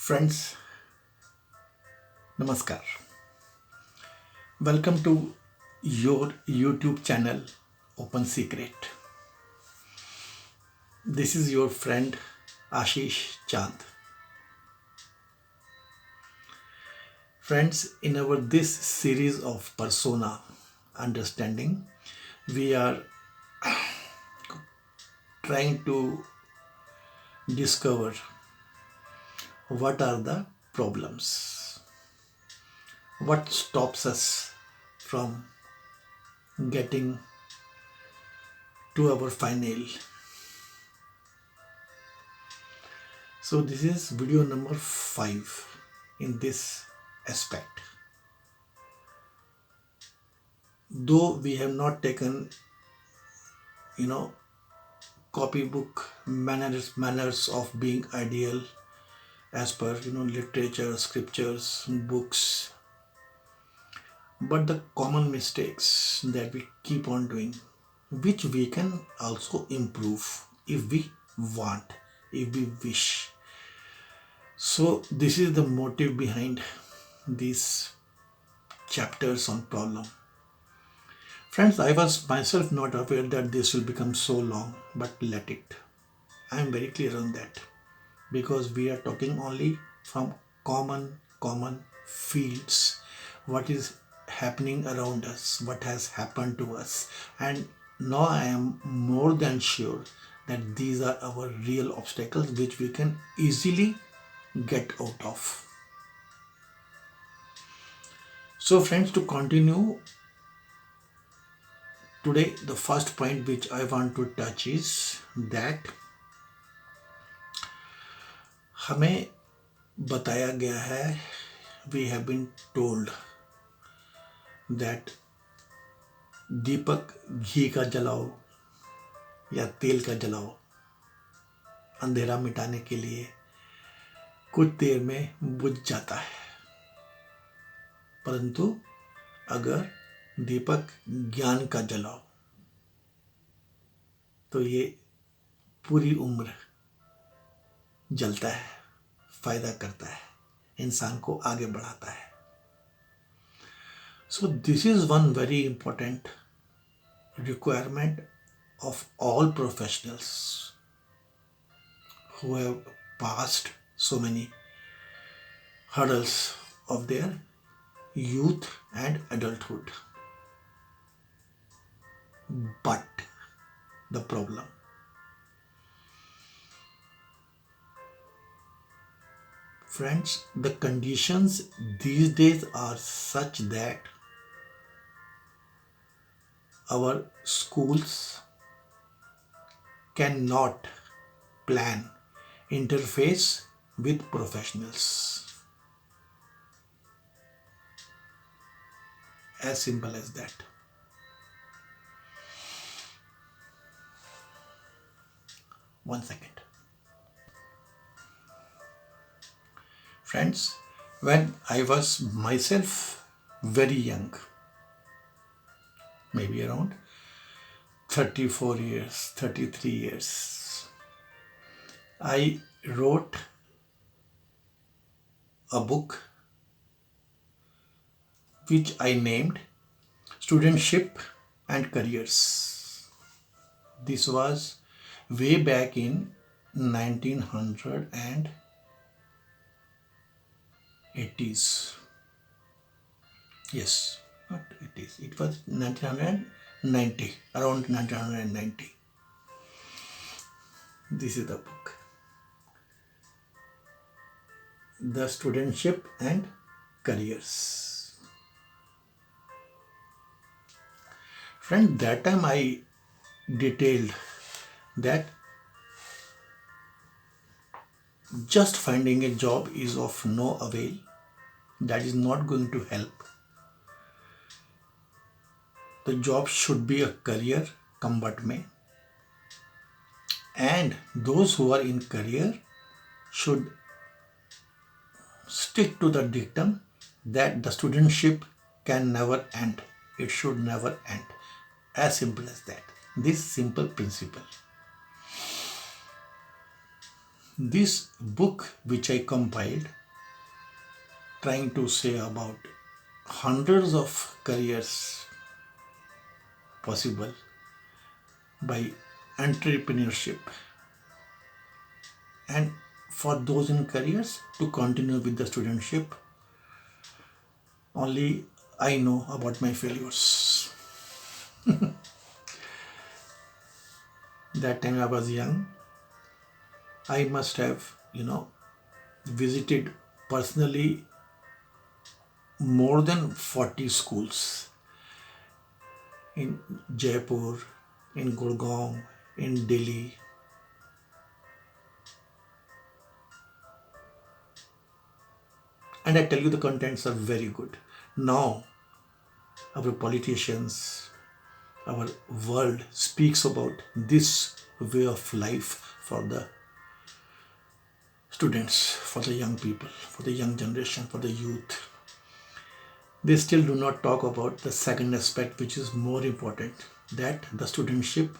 Friends, Namaskar. Welcome to your YouTube channel Open Secret. This is your friend Ashish Chand. Friends, in our this series of persona understanding, we are trying to discover what are the problems, what stops us from getting to our final. So this is video number 5 in this aspect. Though we have not taken copybook manners of being ideal as per literature, scriptures, books, but the common mistakes that we keep on doing, which we can also improve if we want, if we wish. So this is the motive behind these chapters on problem. Friends, I was myself not aware that this will become so long, but let it. I am very clear on that because we are talking only from common fields, what is happening around us, what has happened to us, and now I am more than sure that these are our real obstacles which we can easily get out of. So friends, to continue today, the first point which I want to touch is that हमें बताया गया है, we have been told that दीपक घी का जलाओ या तेल का जलाओ अंधेरा मिटाने के लिए कुछ देर में बुझ जाता है, परंतु अगर दीपक ज्ञान का जलाओ तो ये पूरी उम्र जलता है, फायदा करता है, इंसान को आगे बढ़ाता है. So this is one very important requirement of all professionals who have passed so many hurdles of their youth and adulthood. But the problem, friends, the conditions these days are such that our schools cannot plan interface with professionals. As simple as that. One second. Friends, when I was myself very young, maybe around 34 years, 33 years, I wrote a book which I named Studentship and Careers. This was way back in 1980s. Yes, not 80s. It was 1990, around 1990. This is the book. The Studentship and Careers. Friend, that time I detailed that just finding a job is of no avail. That is not going to help. The job should be a career combat mein, and those who are in career should stick to the dictum that the studentship can never end. It should never end. As simple as that. This simple principle. This book which I compiled, trying to say about hundreds of careers possible by entrepreneurship, and for those in careers to continue with the studentship. Only I know about my failures. That time I was young. I must have, visited personally more than 40 schools in Jaipur, in Gurgaon, in Delhi. And I tell you, the contents are very good. Now, our politicians, our world speaks about this way of life for the students, for the young people, for the young generation, for the youth. They still do not talk about the second aspect, which is more important, that the studentship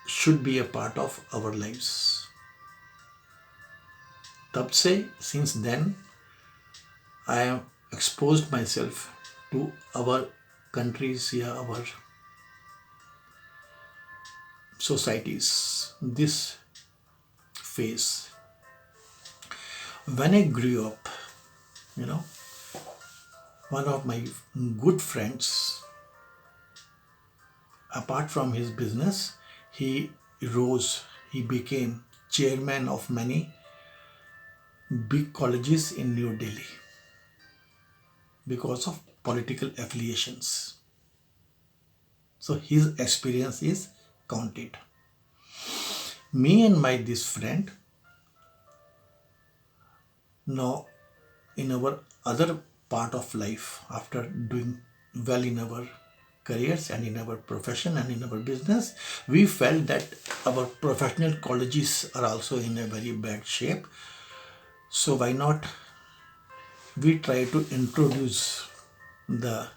should be a part of our lives. तब से, since then, I have exposed myself to our countries, our societies, this phase. When I grew up, one of my good friends, apart from his business, he became chairman of many big colleges in New Delhi because of political affiliations. So his experience is counted. Me and this friend, now in our other part of life, after doing well in our careers and in our profession and in our business, we felt that our professional colleges are also in a very bad shape. So why not we try to introduce the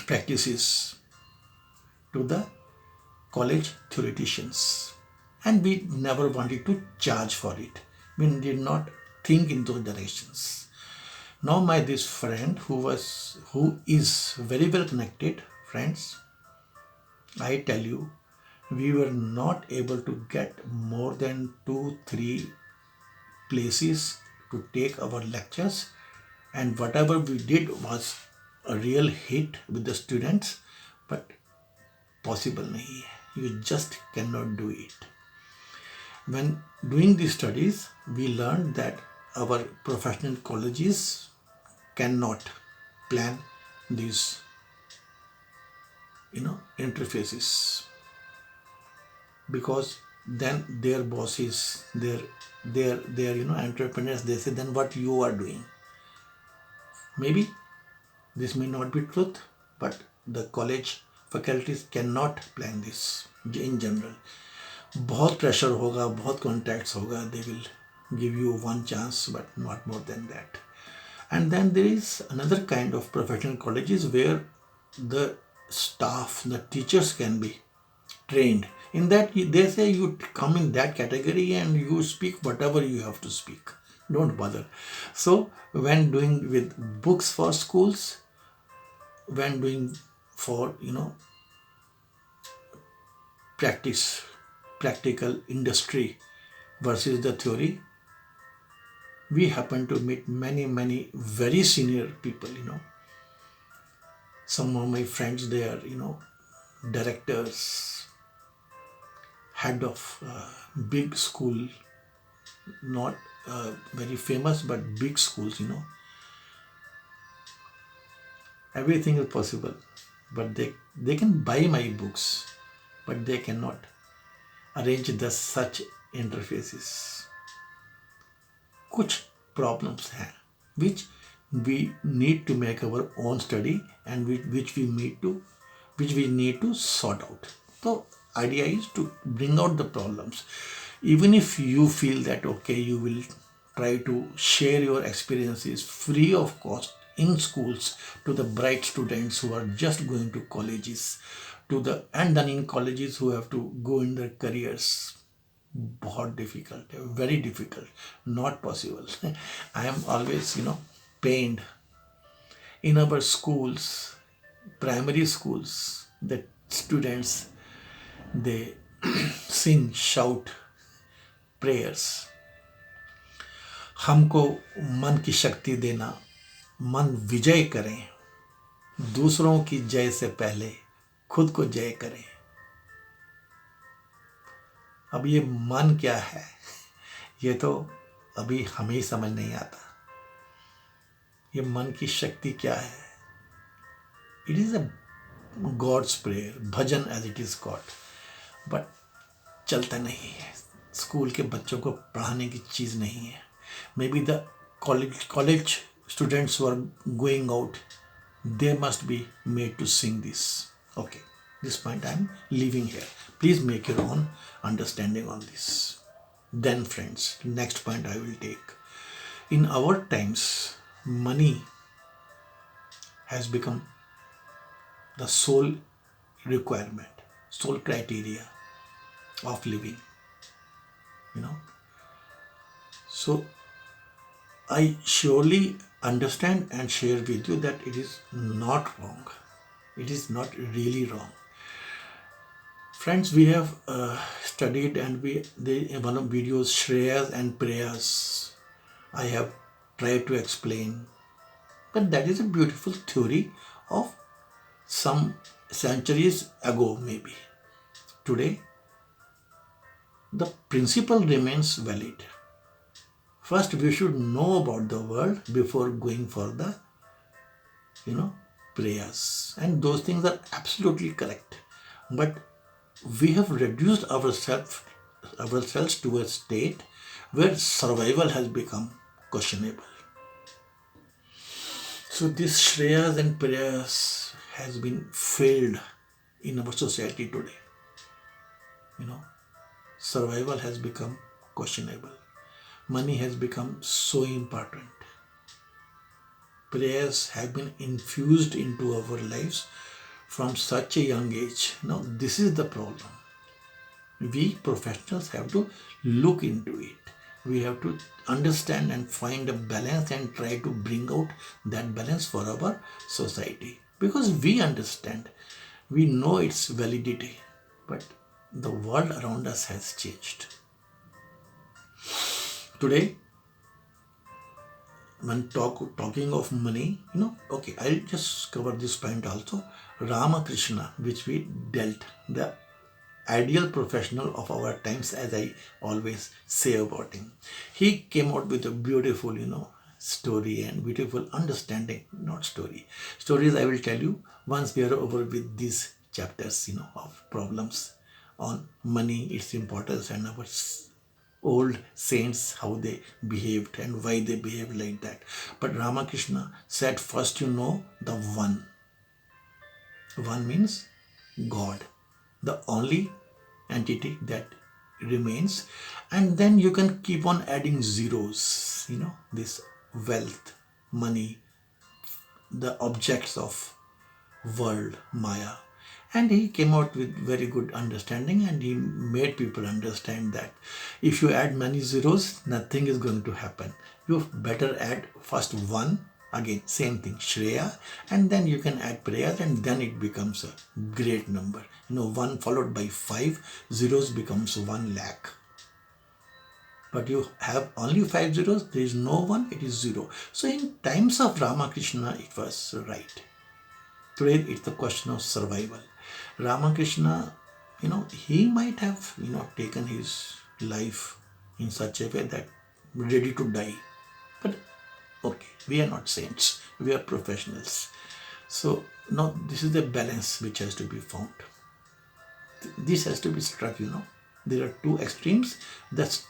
practices to the college theoreticians, and we never wanted to charge for it. We did not think in those directions. Now this friend who is very well connected, friends, I tell you, we were not able to get more than 2-3 places to take our lectures, and whatever we did was a real hit with the students, but possible nahi hai. You just cannot do it. When doing these studies, we learned that our professional colleges cannot plan these interfaces, because then their bosses, their entrepreneurs, they say, then what you are doing? Maybe this may not be truth, but the college faculties cannot plan this in general. बहुत pressure होगा, बहुत contacts होगा, they will give you one chance, but not more than that. And then there is another kind of professional colleges where the staff, the teachers can be trained. In that, they say you come in that category and you speak whatever you have to speak. Don't bother. So when doing with books for schools, when doing for, practical industry versus the theory, we happen to meet many very senior people, Some of my friends, they are, directors, head of big school, not very famous, but big schools, Everything is possible, but they can buy my books, but they cannot arrange such interfaces. कुछ problems हैं which we need to make our own study, and which we need to sort out. So idea is to bring out the problems. Even if you feel that okay, you will try to share your experiences free of cost in schools to the bright students who are just going to colleges, and then in colleges who have to go in their careers. बहुत difficult है, very difficult, not possible. I am always, pained in our schools, primary schools, the students, they sing, shout prayers. हमको मन की शक्ति देना, मन विजय करें, दूसरों की जय से पहले खुद को जय करें. अब ये मन क्या है, ये तो अभी हमें ही समझ नहीं आता. ये मन की शक्ति क्या है? It is a God's prayer, bhajan as it is God, but चलता नहीं है. स्कूल के बच्चों को पढ़ाने की चीज नहीं है. May be the college students who are going out, they must be made to sing this. Okay, this point I am leaving here. Please make your own understanding on this. Then friends, next point I will take. In our times, money has become the sole requirement, sole criteria of living. So I surely understand and share with you that it is not wrong. It is not really wrong. Friends, we have studied, and one of videos, Shreyas and Prayas, I have tried to explain. But that is a beautiful theory of some centuries ago, maybe. Today, the principle remains valid. First, we should know about the world before going for the, prayers. And those things are absolutely correct. But we have reduced ourselves to a state where survival has become questionable. So this Shreyas and prayers has been failed in our society today. Survival has become questionable. Money has become so important. Prayers have been infused into our lives from such a young age. Now, this is the problem. We professionals have to look into it. We have to understand and find a balance and try to bring out that balance for our society. Because we understand, we know its validity, but the world around us has changed. Today, when talking of money, okay, I'll just cover this point also. Ramakrishna, which we dealt, the ideal professional of our times, as I always say about him. He came out with a beautiful, story and beautiful understanding, not story. Stories I will tell you once we are over with these chapters, of problems on money, its importance, and our old saints, how they behaved and why they behaved like that. But Ramakrishna said, first the one. One means God, the only entity that remains, and then you can keep on adding zeros, this wealth, money, the objects of world, Maya. And he came out with very good understanding, and he made people understand that if you add many zeros, nothing is going to happen. You better add first one, again same thing, Shreya, and then you can add prayers, and then it becomes a great number. 1 followed by 5 zeros becomes 1 lakh. But you have only 5 zeros, there is no 1, it is 0. So in times of Ramakrishna, it was right. Today, it's the question of survival. Ramakrishna, he might have, taken his life in such a way that ready to die. But, okay, we are not saints. We are professionals. So, now this is the balance which has to be found. This has to be struck, There are two extremes. That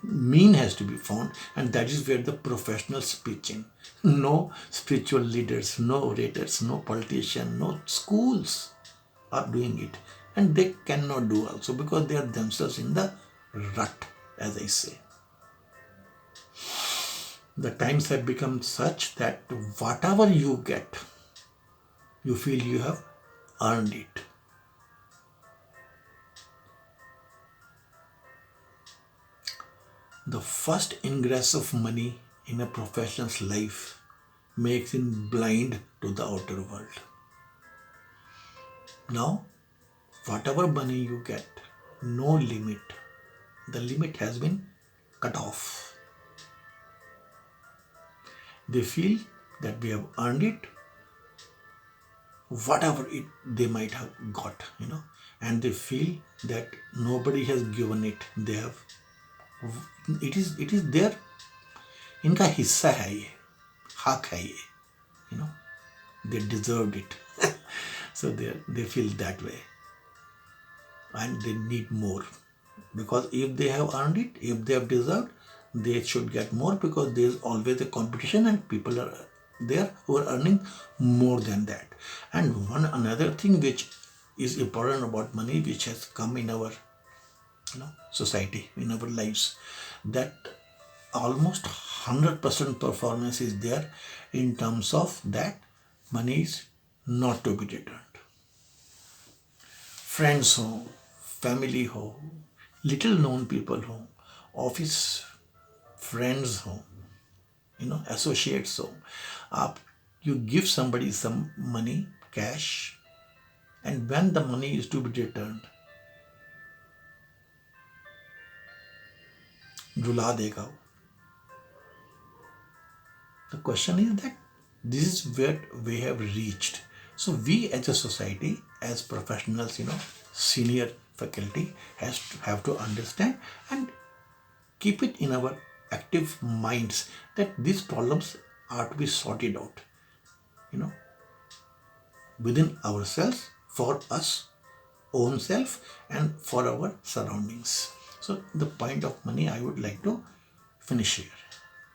mean has to be found, and that is where the professionals pitch in. No spiritual leaders, no orators, no politicians, no schools are doing it, and they cannot do also because they are themselves in the rut, as I say. The times have become such that whatever you get, you feel you have earned it. The first ingress of money in a professional's life makes him blind to the outer world. Now, whatever money you get, no limit. The limit has been cut off. They feel that we have earned it, whatever it they might have got, and they feel that nobody has given it. They have it is their इनका हिस्सा है ये, हक है ये, they deserved it. So they feel that way, and they need more, because if they have earned it, if they have deserved, they should get more, because there is always a competition and people are there who are earning more than that. And one another thing which is important about money, which has come in our society, in our lives, that almost 100% performance is there in terms of that money is not to be returned. Friends हो, family हो, little known people हो, office friends हो, associates हो, you give somebody some money, cash, and when the money is to be returned, रुला देगा वो. The question is that this is where we have reached. So we as a society, as professionals, senior faculty have to understand and keep it in our active minds that these problems are to be sorted out, within ourselves, for us own self, and for our surroundings. So the point of money I would like to finish here.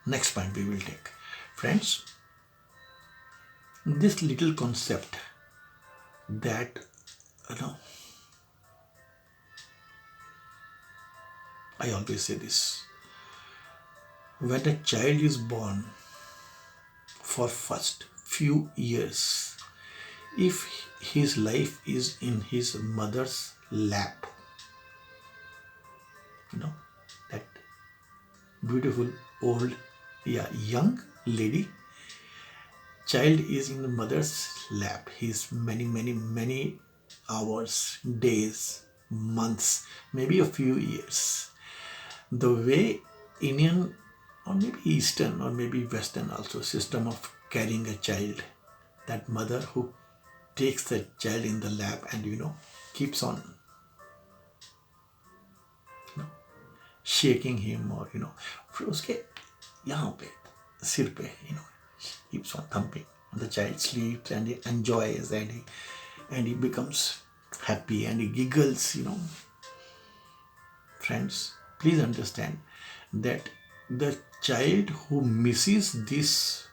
Next point we will take. Friends, this little concept that, I always say this, when a child is born, for first few years, if his life is in his mother's lap, that beautiful old, young lady, child is in the mother's lap. He's many hours, days, months, maybe a few years. The way Indian, or maybe Eastern, or maybe Western also, system of carrying a child, that mother who takes the child in the lap and keeps on shaking him, or फिर उसके यहाँ पे सिर पे keeps on thumping, and the child sleeps and he enjoys, and he becomes happy and he giggles. Friends, please understand that the child who misses this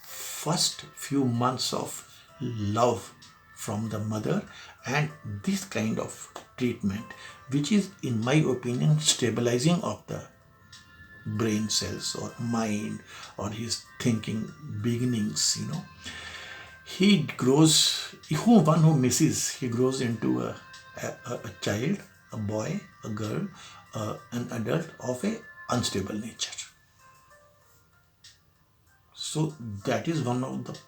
first few months of love from the mother and this kind of treatment, which is in my opinion stabilizing of the brain cells or mind or his thinking beginnings, he grows, one who misses, he grows into a child, a boy, a girl, an adult of a unstable nature. So that is one of the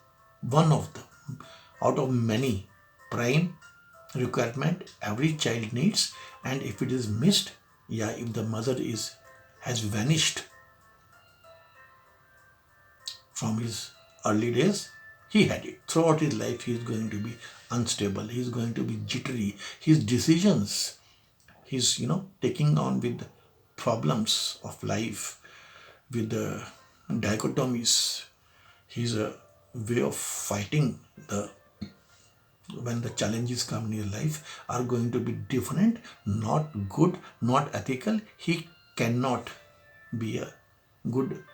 out of many prime requirement every child needs, and if it is missed, if the mother has vanished from his early days, he had it. Throughout his life, he is going to be unstable. He is going to be jittery. His decisions, he's taking on with the problems of life, with the dichotomies. He's a way of fighting when the challenges come in your life are going to be different, not good, not ethical. He cannot be a good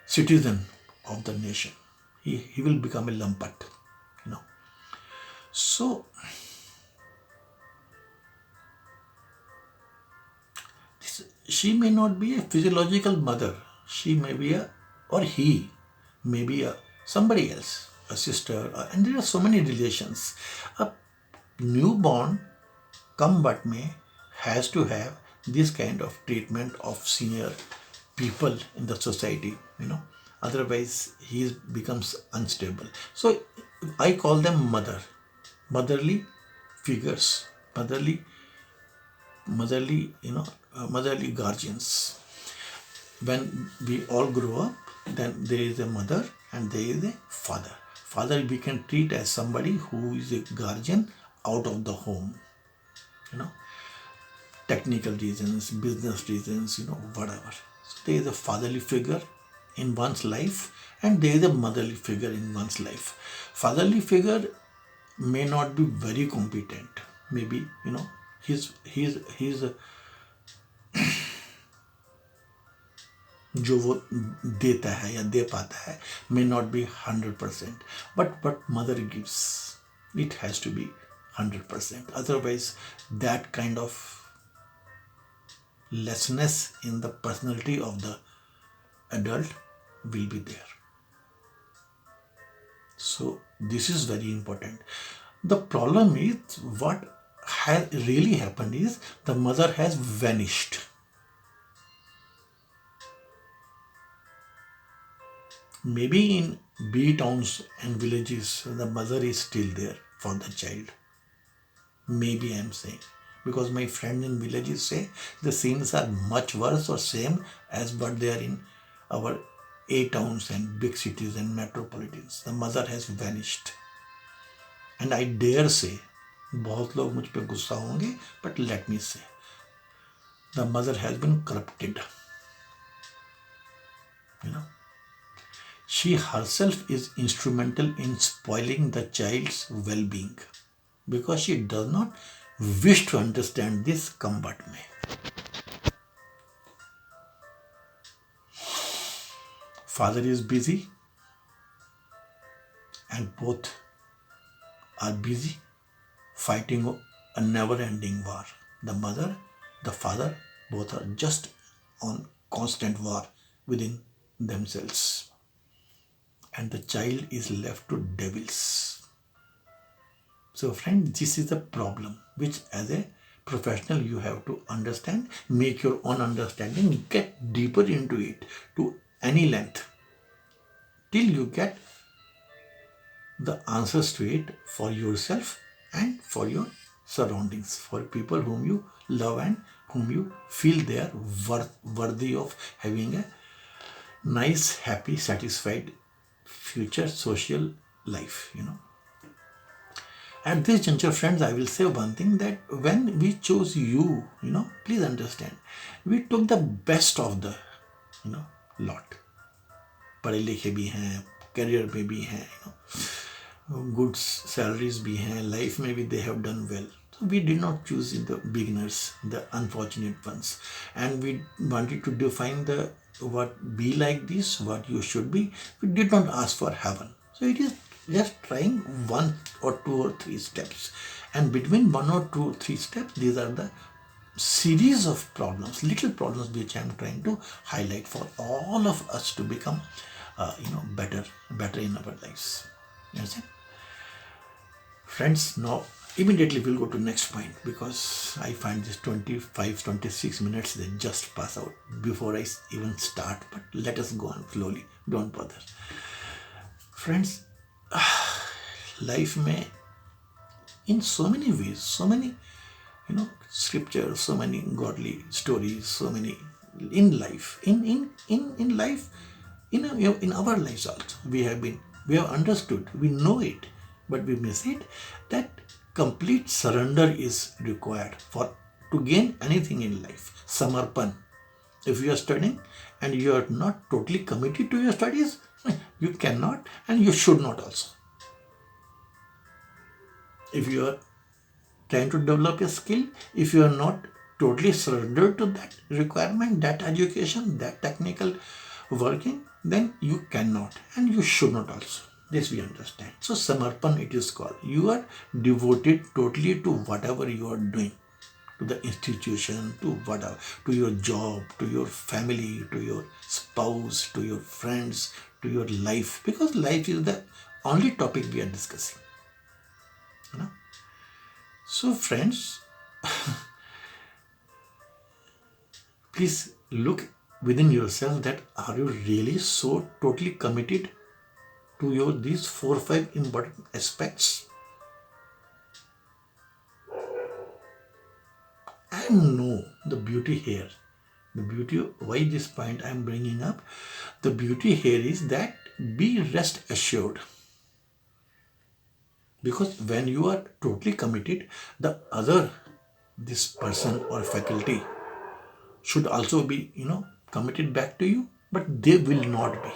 citizen of the nation. He will become a lumpet, So she may not be a physiological mother. She may be or he may be somebody else, a sister, and there are so many relations. A newborn, come what may, has to have this kind of treatment of senior people in the society, otherwise he becomes unstable. So I call them motherly figures, motherly guardians. When we all grow up, then there is a mother and there is a father. Father we can treat as somebody who is a guardian out of the home, you know technical reasons, business reasons, whatever. So there is a fatherly figure in one's life and there is a motherly figure in one's life. Fatherly figure may not be very competent. Maybe, he's जो वो देता है या दे पाता है may not be 100%, but what mother gives, it has to be 100%. Otherwise, that kind of lessness in the personality of the adult will be there. So this is very important. The problem is what has really happened is the mother has vanished. Maybe in B towns and villages, the mother is still there for the child. Maybe I'm saying. Because my friends in villages say the scenes are much worse or same as what they are in our A towns and big cities and metropolitans. The mother has vanished. And I dare say, बहुत लोग मुझ पे गुस्सा होंगे, but let me say, the mother has been corrupted. She herself is instrumental in spoiling the child's well-being because she does not wish to understand this. Come but may. Father is busy and both are busy fighting a never-ending war. The mother, the father, both are just on constant war within themselves. And the child is left to devils. So friend, this is the problem which as a professional you have to understand, make your own understanding, get deeper into it to any length till you get the answers to it for yourself and for your surroundings, for people whom you love and whom you feel they are worthy of having a nice, happy, satisfied future social life, At this juncture, friends, I will say one thing, that when we chose you, please understand, we took the best of the, lot. पढ़े लिखे भी हैं, career में भी हैं, good salaries भी हैं, life में भी they have done well. So we did not choose the beginners, the unfortunate ones, and we wanted to define the what be like this, what you should be. We did not ask for heaven. So it is just trying 1 or 2 or 3 steps, and between 1 or 2 or 3 steps, these are the series of problems, little problems which I am trying to highlight for all of us to become better in our lives. You understand? Friends, now immediately we'll go to next point because I find this 25-26 minutes they just pass out before I even start, but let us go on slowly, don't bother. Friends, life may in so many ways, so many scriptures, so many godly stories, so many in life, in life, in our lives also, we have understood, we know it, but we miss it, that complete surrender is required to gain anything in life. Samarpan. If you are studying and you are not totally committed to your studies, you cannot and you should not also. If you are trying to develop a skill, if you are not totally surrendered to that requirement, that education, that technical working, then you cannot and you should not also. This we understand. So Samarpan it is called. You are devoted totally to whatever you are doing, to the institution, to whatever, to your job, to your family, to your spouse, to your friends, to your life, because life is the only topic we are discussing. So friends, Please look within yourself that are you really so totally committed to your these 4 or 5 important aspects? And no, the beauty here, the beauty, why this point I am bringing up, the beauty here is that be rest assured. Because when you are totally committed, the other, this person or faculty should also be, committed back to you, but they will not be.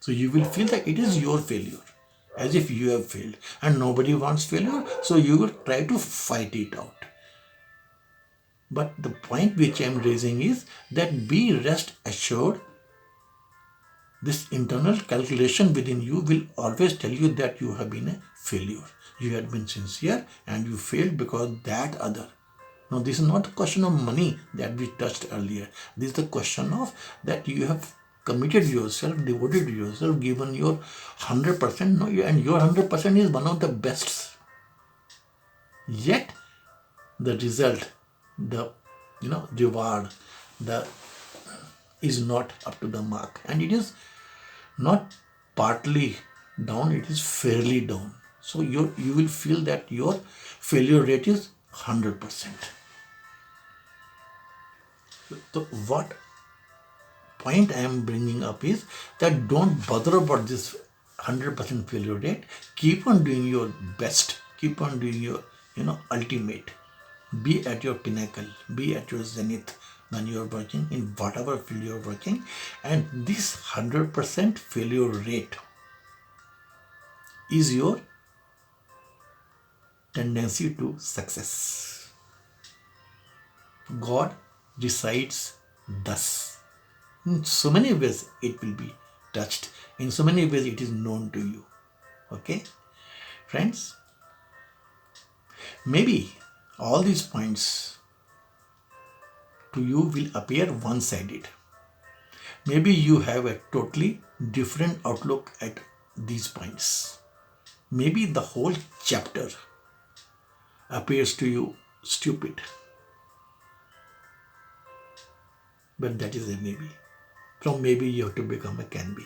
So you will feel that it is your failure, as if you have failed, and nobody wants failure, so you will try to fight it out. But the point which I am raising is that be rest assured, this internal calculation within you will always tell you that you have been a failure. You had been sincere and you failed because that other. Now, this is not a question of money that we touched earlier. This is the question of that you have committed yourself, devoted yourself, given your 100%. No, and your 100% is one of the best. Yet, the result, the reward, the is not up to the mark, and it is not partly down, it is fairly down. So you will feel that your failure rate is 100%. So what point I am bringing up is that don't bother about this 100% failure rate. Keep on doing your best, keep on doing your ultimate. Be at your pinnacle, be at your zenith when you are working in whatever field you are working, and this 100% failure rate is your tendency to success. God decides thus. In so many ways it will be touched, in so many ways it is known to you. Okay, friends, maybe all these points to you will appear one-sided. Maybe you have a totally different outlook at these points. Maybe the whole chapter appears to you stupid. But that is a maybe. From maybe you have to become a can be.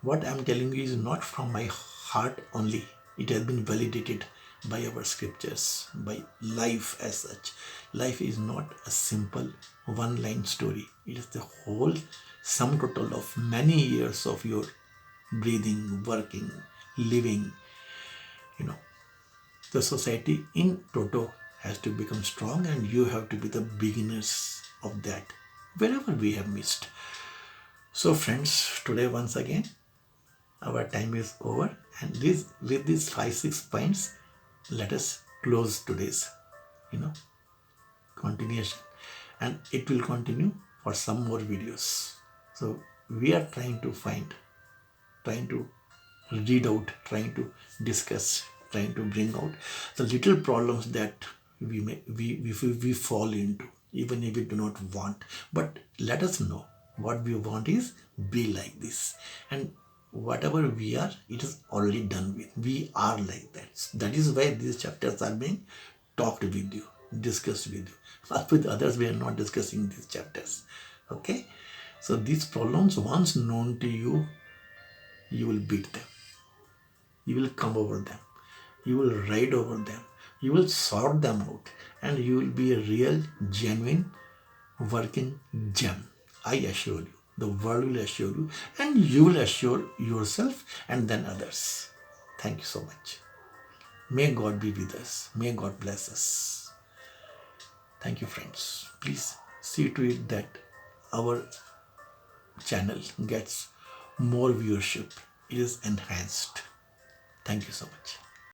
What I am telling you is not from my heart only. It has been validated by our scriptures, by life as such. Life is not a simple one-line story. It is the whole sum total of many years of your breathing, working, living. The society in toto has to become strong, and you have to be the beginners of that, wherever we have missed. So friends, today once again, our time is over, and with these 5-6 points, let us close today's continuation, and it will continue for some more videos. So we are trying to read out, trying to discuss, trying to bring out the little problems that we fall into, even if we do not want. But let us know what we want is be like this, and whatever we are, it is already done with. We are like that. That is why these chapters are being talked with you, discussed with you. But with others, we are not discussing these chapters. Okay? So these problems, once known to you, you will beat them. You will come over them. You will ride over them. You will sort them out. And you will be a real, genuine, working gem. I assure you. The world will assure you, and you will assure yourself and then others. Thank you so much. May God be with us. May God bless us. Thank you, friends. Please see to it that our channel gets more viewership. It is enhanced. Thank you so much.